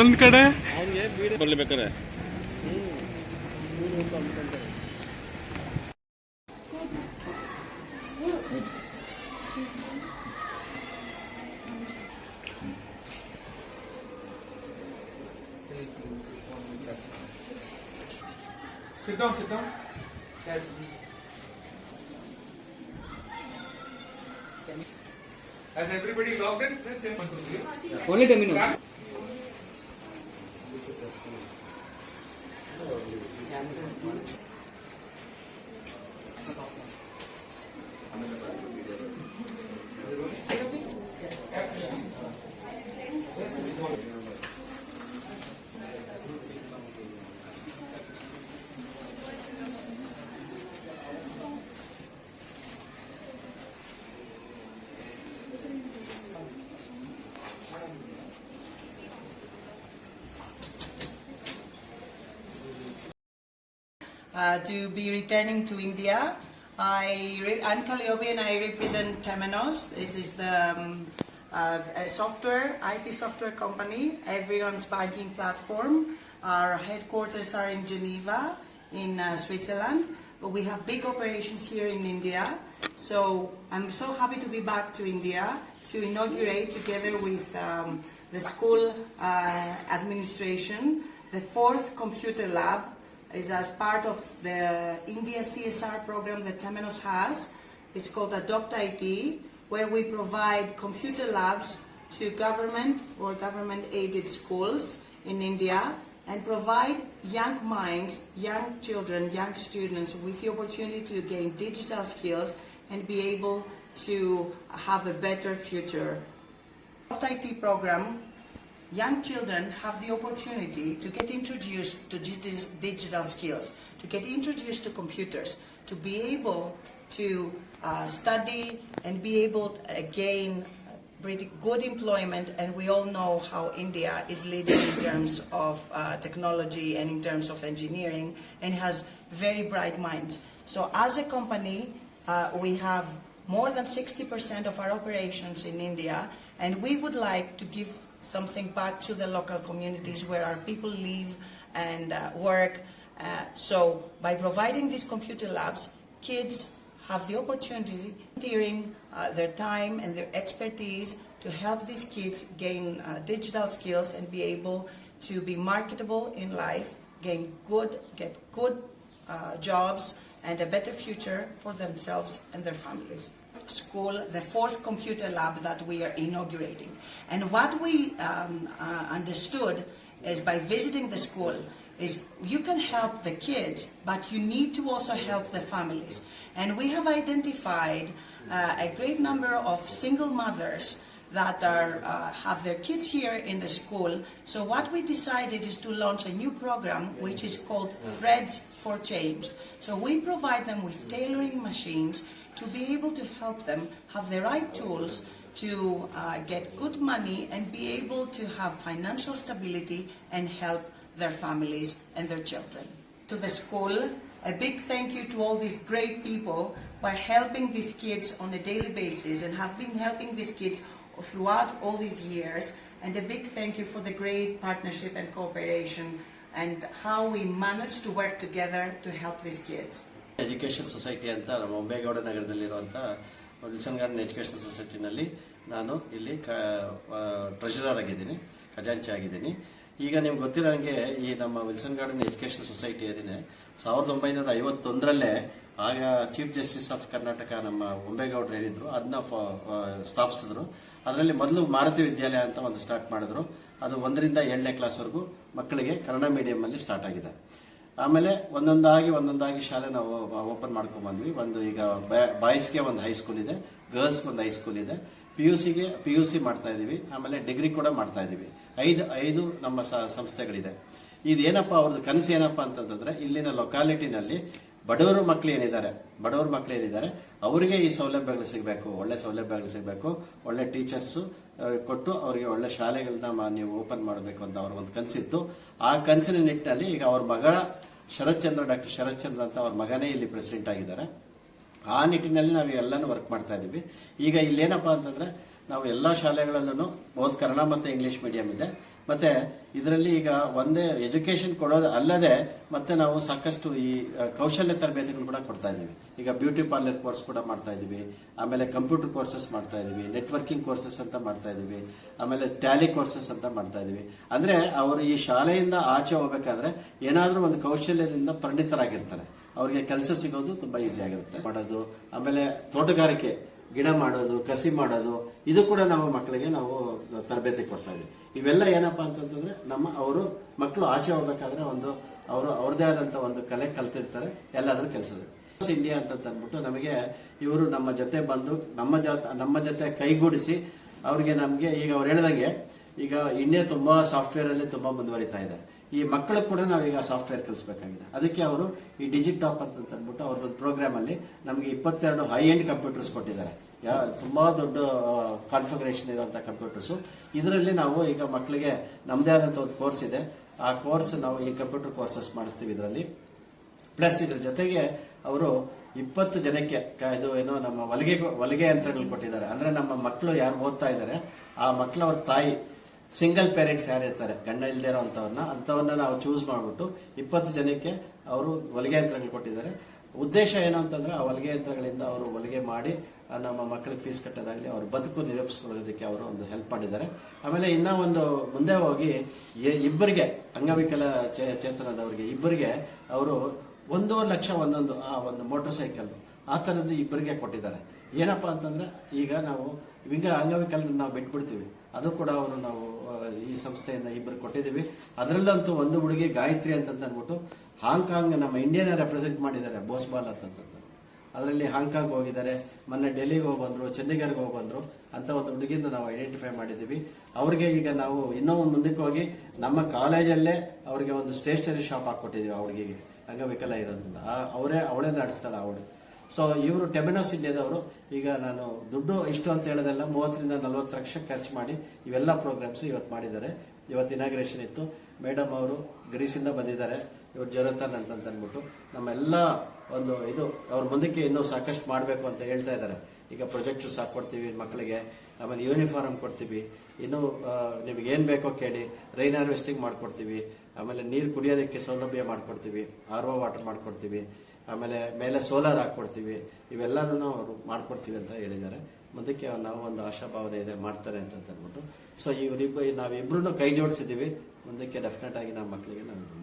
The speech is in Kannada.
ಒಂದ್ ಕಡೆ ಬರ್ಲೇಬೇಕಾರೆ Sit down. Yes. Has everybody logged in? Only 10 minutes. To be returning to India. I'm Calliope and I represent Temenos. This is the IT software company, everyone's banking platform. Our headquarters are in Geneva, in Switzerland, but we have big operations here in India. So I'm so happy to be back to India to inaugurate, together with the school administration, the 4th computer lab. Is as part of the India CSR program that Temenos has. It's called Adopt IT, where we provide computer labs to government or government-aided schools in India and provide young minds, young children, young students with the opportunity to gain digital skills and be able to have a better future. Adopt IT program, young children have the opportunity to get introduced to digital skills, to get introduced to computers, to be able to study and be able to gain pretty good employment. And we all know how India is leading in terms of technology and in terms of engineering, and has very bright minds. So as a company, we have more than 60% of our operations in India, and we would like to give something back to the local communities where our people live and work. So by providing these computer labs, kids have the opportunity, during their time and their expertise, to help these kids gain digital skills and be able to be marketable in life, get good jobs and a better future for themselves and their families. School, the 4th computer lab that we are inaugurating. And what we understood is, by visiting the school, is you can help the kids, but you need to also help the families. And we have identified a great number of single mothers that have their kids here in the school. So what we decided is to launch a new program which is called Threads for Change. So we provide them with tailoring machines to be able to help them have the right tools to get good money and be able to have financial stability and help their families and their children. To the school, a big thank you to all these great people who are helping these kids on a daily basis and have been helping these kids throughout all these years, and a big thank you for the great partnership and cooperation and how we managed to work together to help these kids. Education society ಅಂತ ನಮ್ಮ ಒಂಬೇಗೌಡ ನಗರದಲ್ಲಿರುವಂಥ ವಿಲ್ಸನ್ ಗಾರ್ಡನ್ ಎಜುಕೇಷನ್ ಸೊಸೈಟಿನಲ್ಲಿ ನಾನು ಇಲ್ಲಿ ಟ್ರೆಷರರ್ ಆಗಿದ್ದೀನಿ, ಖಜಾಂಚಿ ಆಗಿದ್ದೀನಿ. ಈಗ ನಿಮ್ಗೆ ಗೊತ್ತಿರೋ ಹಾಗೆ ಈ ನಮ್ಮ ವಿಲ್ಸನ್ ಗಾರ್ಡನ್ ಎಜುಕೇಷನ್ ಸೊಸೈಟಿ ಏನಿದೆ 1951 ಆಗ ಚೀಫ್ ಜಸ್ಟಿಸ್ ಆಫ್ ಕರ್ನಾಟಕ ನಮ್ಮ ಒಂಬೇಗೌಡರು ಏನಿದ್ರು ಅದನ್ನ ಸ್ಥಾಪಿಸಿದ್ರು. ಅದರಲ್ಲಿ ಮೊದಲು ಮಾರುತಿ ವಿದ್ಯಾಲಯ ಅಂತ ಒಂದು ಸ್ಟಾರ್ಟ್ ಮಾಡಿದ್ರು. ಅದು 1ರಿಂದ 7ನೇ ಕ್ಲಾಸ್ವರೆಗೂ ಮಕ್ಕಳಿಗೆ ಕನ್ನಡ ಮೀಡಿಯಂ ಅಲ್ಲಿ ಸ್ಟಾರ್ಟ್ ಆಗಿದೆ. ಆಮೇಲೆ ಒಂದೊಂದಾಗಿ ಶಾಲೆ ನಾವು ಓಪನ್ ಮಾಡ್ಕೊಂಡ್ ಬಂದ್ವಿ. ಒಂದು ಈಗ ಬಾಯ್ಸ್ಗೆ ಒಂದು ಹೈಸ್ಕೂಲ್ ಇದೆ, ಗರ್ಲ್ಸ್ಗೆ ಒಂದು ಹೈಸ್ಕೂಲ್ ಇದೆ, PUC ಮಾಡ್ತಾ ಇದೀವಿ, ಆಮೇಲೆ ಡಿಗ್ರಿ ಕೂಡ ಮಾಡ್ತಾ ಇದೀವಿ. 5 ನಮ್ಮ ಸಂಸ್ಥೆಗಳಿದೆ. ಇದೇನಪ್ಪ ಅವ್ರದ್ದು ಕನಸು ಏನಪ್ಪಾ ಅಂತಂದ್ರೆ, ಇಲ್ಲಿನ ಲೊಕ್ಯಾಲಿಟಿನಲ್ಲಿ ಬಡವರು ಮಕ್ಕಳು ಏನಿದ್ದಾರೆ ಅವರಿಗೆ ಈ ಸೌಲಭ್ಯಗಳು ಸಿಗಬೇಕು, ಒಳ್ಳೆ ಸೌಲಭ್ಯಗಳು ಸಿಗಬೇಕು, ಒಳ್ಳೆ ಟೀಚರ್ಸ್ ಕೊಟ್ಟು ಅವರಿಗೆ ಒಳ್ಳೆ ಶಾಲೆಗಳನ್ನ ನೀವು ಓಪನ್ ಮಾಡಬೇಕು ಅಂತ ಅವ್ರ ಒಂದು ಕನಸಿತ್ತು. ಆ ಕನಸಿನ ನಿಟ್ಟಿನಲ್ಲಿ ಈಗ ಅವ್ರ ಮಗಳ ಡಾಕ್ಟರ್ ಶರತ್ ಚಂದ್ರ ಅಂತ ಅವ್ರ ಮಗನೇ ಇಲ್ಲಿ ಪ್ರೆಸಿಡೆಂಟ್ ಆಗಿದ್ದಾರೆ. ಆ ನಿಟ್ಟಿನಲ್ಲಿ ನಾವು ಎಲ್ಲಾನು ವರ್ಕ್ ಮಾಡ್ತಾ ಇದೀವಿ. ಈಗ ಇಲ್ಲೇನಪ್ಪಾ ಅಂತಂದ್ರೆ ನಾವು ಎಲ್ಲಾ ಶಾಲೆಗಳಲ್ಲೂ ಬಹುತ್ ಕನ್ನಡ ಮತ್ತೆ ಇಂಗ್ಲಿಷ್ ಮೀಡಿಯಂ ಇದೆ. ಮತ್ತೆ ಇದರಲ್ಲಿ ಈಗ ಒಂದೇ ಎಜುಕೇಶನ್ ಕೊಡೋದು ಅಲ್ಲದೆ ಮತ್ತೆ ನಾವು ಸಾಕಷ್ಟು ಈ ಕೌಶಲ್ಯ ತರಬೇತಿಗಳು ಕೂಡ ಕೊಡ್ತಾ ಇದೀವಿ. ಈಗ ಬ್ಯೂಟಿ ಪಾರ್ಲರ್ ಕೋರ್ಸ್ ಕೂಡ ಮಾಡ್ತಾ ಇದೀವಿ, ಆಮೇಲೆ ಕಂಪ್ಯೂಟರ್ ಕೋರ್ಸಸ್ ಮಾಡ್ತಾ ಇದೀವಿ, ನೆಟ್ವರ್ಕಿಂಗ್ ಕೋರ್ಸಸ್ ಅಂತ ಮಾಡ್ತಾ ಇದೀವಿ, ಆಮೇಲೆ ಟ್ಯಾಲಿ ಕೋರ್ಸಸ್ ಅಂತ ಮಾಡ್ತಾ ಇದೀವಿ. ಅಂದ್ರೆ ಅವರು ಈ ಶಾಲೆಯಿಂದ ಆಚೆ ಹೋಗ್ಬೇಕಾದ್ರೆ ಏನಾದ್ರೂ ಒಂದು ಕೌಶಲ್ಯದಿಂದ ಪರಿಣಿತರಾಗಿರ್ತಾರೆ, ಅವರಿಗೆ ಕೆಲಸ ಸಿಗೋದು ತುಂಬಾ ಈಸಿ ಆಗಿರುತ್ತೆ ಮಾಡೋದು. ಆಮೇಲೆ ತೋಟಗಾರಿಕೆ, ಗಿಡ ಮಾಡೋದು, ಕಸಿ ಮಾಡೋದು, ಇದು ಕೂಡ ನಾವು ಮಕ್ಕಳಿಗೆ ನಾವು ತರಬೇತಿ ಕೊಡ್ತಾ ಇದೀವಿ. ಇವೆಲ್ಲ ಏನಪ್ಪಾ ಅಂತಂದ್ರೆ ಅವರು ಮಕ್ಕಳು ಆಚೆ ಹೋಗ್ಬೇಕಾದ್ರೆ ಅವರು ಅವ್ರದೇ ಆದಂತ ಒಂದು ಕಲೆ ಕಲ್ತಿರ್ತಾರೆ, ಎಲ್ಲಾದ್ರೂ ಕೆಲಸ. ಇಂಡಿಯಾ ಅಂತ ಅಂದ್ಬಿಟ್ಟು ನಮಗೆ ಇವರು ನಮ್ಮ ಜೊತೆ ಬಂದು ನಮ್ಮ ಜೊತೆ ಕೈಗೂಡಿಸಿ ಅವ್ರಿಗೆ ನಮ್ಗೆ ಈಗ ಅವ್ರು ಹೇಳ್ದಂಗೆ ಈಗ ಇಂಡಿಯಾ ತುಂಬಾ ಸಾಫ್ಟ್ವೇರ್ ಅಲ್ಲಿ ತುಂಬಾ ಮುಂದುವರಿತಾ ಇದೆ. ಈ ಮಕ್ಕಳು ಕೂಡ ನಾವೀಗ ಸಾಫ್ಟ್ವೇರ್ ಕಲಿಸಬೇಕಾಗಿದೆ. ಅದಕ್ಕೆ ಅವರು ಈ ಡಿಜಿಟಾಪ್ ಅಂತ ಅಂದ್ಬಿಟ್ಟು ಅವ್ರದ್ದು ಪ್ರೋಗ್ರಾಮ್ ಅಲ್ಲಿ ನಮಗೆ 22 ಹೈ ಎಂಡ್ ಕಂಪ್ಯೂಟರ್ಸ್ ಕೊಟ್ಟಿದ್ದಾರೆ. ತುಂಬಾ ದೊಡ್ಡ ಕಾನ್ಫಿಗರೇಷನ್ ಇರುವಂತಹ ಕಂಪ್ಯೂಟರ್ಸ್. ಇದರಲ್ಲಿ ನಾವು ಈಗ ಮಕ್ಕಳಿಗೆ ನಮ್ದೇ ಆದಂತ ಒಂದು ಕೋರ್ಸ್ ಇದೆ. ಆ ಕೋರ್ಸ್ ನಾವು ಈ ಕಂಪ್ಯೂಟರ್ ಕೋರ್ಸಸ್ ಮಾಡಿಸ್ತೀವಿ ಇದರಲ್ಲಿ. ಪ್ಲಸ್ ಇದ್ರ ಜೊತೆಗೆ ಅವರು 20 ಜನಕ್ಕೆ ಇದು ಏನೋ ನಮ್ಮ ಹೊಲಿಗೆ ಯಂತ್ರಗಳು ಕೊಟ್ಟಿದ್ದಾರೆ. ಅಂದ್ರೆ ನಮ್ಮ ಮಕ್ಕಳು ಯಾರು ಓದ್ತಾ ಇದ್ದಾರೆ ಆ ಮಕ್ಕಳವ್ರ ತಾಯಿ ಸಿಂಗಲ್ ಪೇರೆಂಟ್ಸ್ ಯಾರಿರ್ತಾರೆ, ಗಂಡ ಇಲ್ಲದೆ ಇರೋ ಅಂತವನ್ನ ನಾವು ಚೂಸ್ ಮಾಡ್ಬಿಟ್ಟು 20 ಜನಕ್ಕೆ ಅವರು ಹೊಲಿಗೆ ಯಂತ್ರಗಳು ಕೊಟ್ಟಿದ್ದಾರೆ. ಉದ್ದೇಶ ಏನು ಅಂತಂದ್ರೆ ಆ ಹೊಲಿಗೆ ಯಂತ್ರಗಳಿಂದ ಅವರು ಹೊಲಿಗೆ ಮಾಡಿ ನಮ್ಮ ಮಕ್ಕಳಿಗೆ ಫೀಸ್ ಕಟ್ಟೋದಾಗ್ಲಿ ಅವ್ರ ಬದುಕು ನಿರೂಪಿಸ್ಕೊಳ್ಳೋದಕ್ಕೆ ಅವರು ಒಂದು ಹೆಲ್ಪ್ ಮಾಡಿದ್ದಾರೆ. ಆಮೇಲೆ ಇನ್ನ ಒಂದು ಮುಂದೆ ಹೋಗಿ ಇಬ್ಬರಿಗೆ ಅಂಗವಿಕಲ ಚೇತನದವರಿಗೆ ಇಬ್ಬರಿಗೆ ಅವರು 1.5 ಲಕ್ಷ ಒಂದೊಂದು ಆ ಒಂದು ಮೋಟರ್ ಸೈಕಲ್ ಆ ತರದ್ದು ಇಬ್ಬರಿಗೆ ಕೊಟ್ಟಿದ್ದಾರೆ. ಏನಪ್ಪಾ ಅಂತಂದ್ರೆ ಈಗ ನಾವು ಈಗ ಅಂಗವಿಕಲರನ್ನ ನಾವು ಬಿಟ್ಬಿಡ್ತೀವಿ, ಅದು ಕೂಡ ಅವರು ನಾವು ಈ ಸಂಸ್ಥೆಯಿಂದ ಇಬ್ಬರು ಕೊಟ್ಟಿದ್ದೀವಿ. ಅದರಲ್ಲಂತೂ ಒಂದು ಹುಡುಗಿ ಗಾಯತ್ರಿ ಅಂತ ಅಂದ್ಬಿಟ್ಟು ಹಾಂಗ್ಕಾಂಗ್ ನಮ್ಮ ಇಂಡಿಯಾನ ರೆಪ್ರೆಸೆಂಟ್ ಮಾಡಿದ್ದಾರೆ, ಬೋಸ್ಬಾಲ್ ಅಂತಂದ್ರೆ ಅದರಲ್ಲಿ ಹಾಂಗ್ಕಾಂಗ್ ಹೋಗಿದ್ದಾರೆ, ಮೊನ್ನೆ ಡೆಲ್ಲಿಗೆ ಹೋಗಿ ಬಂದ್ರು, ಚಂಡೀಗಢ್ಗೆ ಹೋಗಿ ಬಂದ್ರು ಅಂತ ಒಂದು ಹುಡುಗಿನ ನಾವು ಐಡೆಂಟಿಫೈ ಮಾಡಿದ್ದೀವಿ. ಅವ್ರಿಗೆ ಈಗ ನಾವು ಇನ್ನೂ ಮುಂದಕ್ಕೆ ಹೋಗಿ ನಮ್ಮ ಕಾಲೇಜಲ್ಲೇ ಅವ್ರಿಗೆ ಒಂದು ಸ್ಟೇಷನರಿ ಶಾಪ್ ಹಾಕೊಟ್ಟಿದೀವಿ. ಆ ಹುಡುಗಿಗೆ ಅಂಗವಿಕಲ ಇರೋದ್ರಿಂದ ಅವಳೇ ನಡೆಸ್ತಾಳೆ ಆ ಹುಡುಗಿ. ಸೊ ಇವರು ಟೆಬೆನೋಸ್ ಇಂಡಿಯಾದವರು. ಈಗ ನಾನು ದುಡ್ಡು ಇಷ್ಟು ಅಂತ ಹೇಳೋದೆಲ್ಲ 30 ರಿಂದ 40 ಲಕ್ಷ ಖರ್ಚು ಮಾಡಿ ಇವೆಲ್ಲ ಪ್ರೋಗ್ರಾಮ್ಸ್ ಇವತ್ತು ಮಾಡಿದ್ದಾರೆ. ಇವತ್ತು ಇನಾಗ್ರೇಷನ್ ಇತ್ತು. ಮೇಡಮ್ ಅವರು ಗ್ರೀಸಿಂದ ಬಂದಿದ್ದಾರೆ, ಇವ್ರು ಜೊರತನ್ ಅಂತ ಅಂದ್ಬಿಟ್ಟು ನಮ್ಮೆಲ್ಲ ಒಂದು ಇದು ಅವ್ರ ಮುಂದಕ್ಕೆ ಇನ್ನೂ ಸಾಕಷ್ಟು ಮಾಡಬೇಕು ಅಂತ ಹೇಳ್ತಾ ಇದ್ದಾರೆ. ಈಗ ಪ್ರೊಜೆಕ್ಟರ್ಸ್ ಹಾಕೊಡ್ತೀವಿ ಮಕ್ಕಳಿಗೆ, ಆಮೇಲೆ ಯೂನಿಫಾರ್ಮ್ ಕೊಡ್ತೀವಿ, ಇನ್ನು ನಿಮ್ಗೆ ಏನ್ ಬೇಕೋ ಕೇಳಿ ರೈನ್ ಹಾರ್ವೆಸ್ಟಿಂಗ್ ಮಾಡ್ಕೊಡ್ತೀವಿ, ಆಮೇಲೆ ನೀರು ಕುಡಿಯೋದಕ್ಕೆ ಸೌಲಭ್ಯ ಮಾಡ್ಕೊಡ್ತೀವಿ, RO ವಾಟರ್ ಮಾಡ್ಕೊಡ್ತೀವಿ, ಆಮೇಲೆ ಮೇಲೆ ಸೋಲಾರ್ ಹಾಕೊಡ್ತೀವಿ. ಇವೆಲ್ಲನೂ ಅವರು ಮಾಡ್ಕೊಡ್ತೀವಿ ಅಂತ ಹೇಳಿದ್ದಾರೆ. ಮುಂದಕ್ಕೆ ನಾವು ಒಂದು ಆಶಾಭಾವನೆ ಇದೆ ಮಾಡ್ತಾರೆ ಅಂತ ಅಂದ್ಬಿಟ್ಟು. ಸೊ ನಾವಿಬ್ರು ಕೈ ಜೋಡಿಸಿದ್ದೀವಿ. ಮುಂದಕ್ಕೆ ಡೆಫಿನೆಟ್ ಆಗಿ ನಮ್ಮ ಮಕ್ಕಳಿಗೆ ನಾವು ಇದು